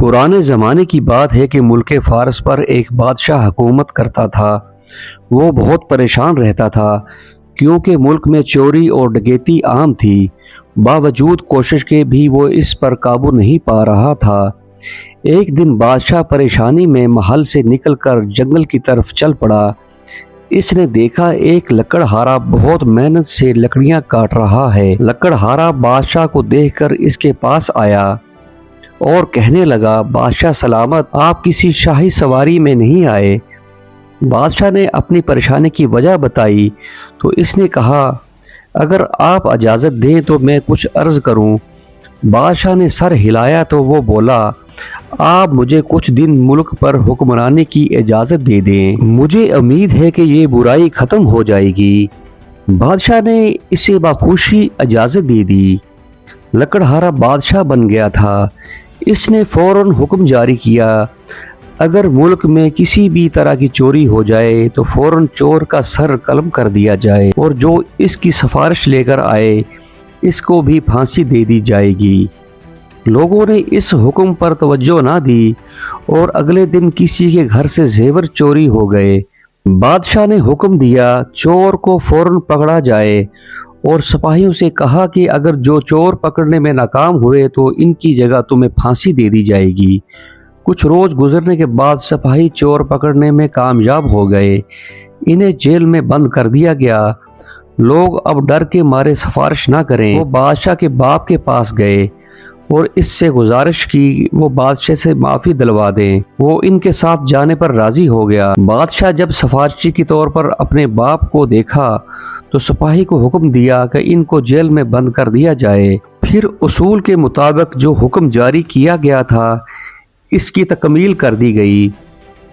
پرانے زمانے کی بات ہے کہ ملک فارس پر ایک بادشاہ حکومت کرتا تھا۔ وہ بہت پریشان رہتا تھا کیونکہ ملک میں چوری اور ڈکیتی عام تھی۔ باوجود کوشش کے بھی وہ اس پر قابو نہیں پا رہا تھا۔ ایک دن بادشاہ پریشانی میں محل سے نکل کر جنگل کی طرف چل پڑا۔ اس نے دیکھا ایک لکڑہارا بہت محنت سے لکڑیاں کاٹ رہا ہے۔ لکڑہارا بادشاہ کو دیکھ کر اس کے پاس آیا اور کہنے لگا، بادشاہ سلامت، آپ کسی شاہی سواری میں نہیں آئے؟ بادشاہ نے اپنی پریشانی کی وجہ بتائی تو اس نے کہا، اگر آپ اجازت دیں تو میں کچھ عرض کروں۔ بادشاہ نے سر ہلایا تو وہ بولا، آپ مجھے کچھ دن ملک پر حکمرانی کی اجازت دے دیں، مجھے امید ہے کہ یہ برائی ختم ہو جائے گی۔ بادشاہ نے اسے بخوشی اجازت دے دی۔ لکڑہارا بادشاہ بن گیا تھا۔ اس نے فوراً حکم جاری کیا، اگر ملک میں کسی بھی طرح کی چوری ہو جائے تو فوراً چور کا سر قلم کر دیا جائے اور جو اس کی سفارش لے کر آئے اس کو بھی پھانسی دے دی جائے گی۔ لوگوں نے اس حکم پر توجہ نہ دی اور اگلے دن کسی کے گھر سے زیور چوری ہو گئے۔ بادشاہ نے حکم دیا چور کو فوراً پکڑا جائے اور سپاہیوں سے کہا کہ اگر جو چور پکڑنے میں ناکام ہوئے تو ان کی جگہ تمہیں پھانسی دے دی جائے گی۔ کچھ روز گزرنے کے بعد سپاہی چور پکڑنے میں کامیاب ہو گئے۔ انہیں جیل میں بند کر دیا گیا۔ لوگ اب ڈر کے مارے سفارش نہ کریں۔ وہ بادشاہ کے باپ کے پاس گئے اور اس سے گزارش کی وہ بادشاہ سے معافی دلوا دیں۔ وہ ان کے ساتھ جانے پر راضی ہو گیا۔ بادشاہ جب سفارشی کے طور پر اپنے باپ کو دیکھا تو سپاہی کو حکم دیا کہ ان کو جیل میں بند کر دیا جائے۔ پھر اصول کے مطابق جو حکم جاری کیا گیا تھا اس کی تکمیل کر دی گئی۔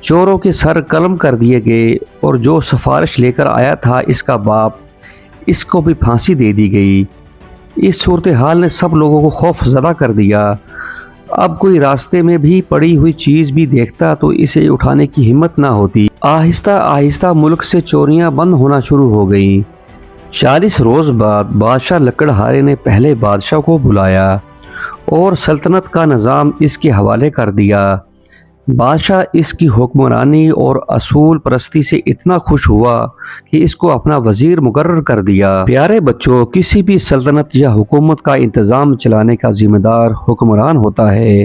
چوروں کے سر قلم کر دیے گئے اور جو سفارش لے کر آیا تھا اس کا باپ، اس کو بھی پھانسی دے دی گئی۔ اس صورتحال نے سب لوگوں کو خوف زدہ کر دیا۔ اب کوئی راستے میں بھی پڑی ہوئی چیز بھی دیکھتا تو اسے اٹھانے کی ہمت نہ ہوتی۔ آہستہ آہستہ ملک سے چوریاں بند ہونا شروع ہو گئیں۔ 40 روز بعد بادشاہ لکڑہارے نے پہلے بادشاہ کو بلایا اور سلطنت کا نظام اس کے حوالے کر دیا۔ بادشاہ اس کی حکمرانی اور اصول پرستی سے اتنا خوش ہوا کہ اس کو اپنا وزیر مقرر کر دیا۔ پیارے بچوں، کسی بھی سلطنت یا حکومت کا انتظام چلانے کا ذمہ دار حکمران ہوتا ہے۔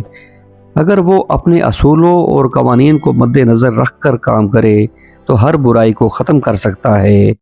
اگر وہ اپنے اصولوں اور قوانین کو مد نظر رکھ کر کام کرے تو ہر برائی کو ختم کر سکتا ہے۔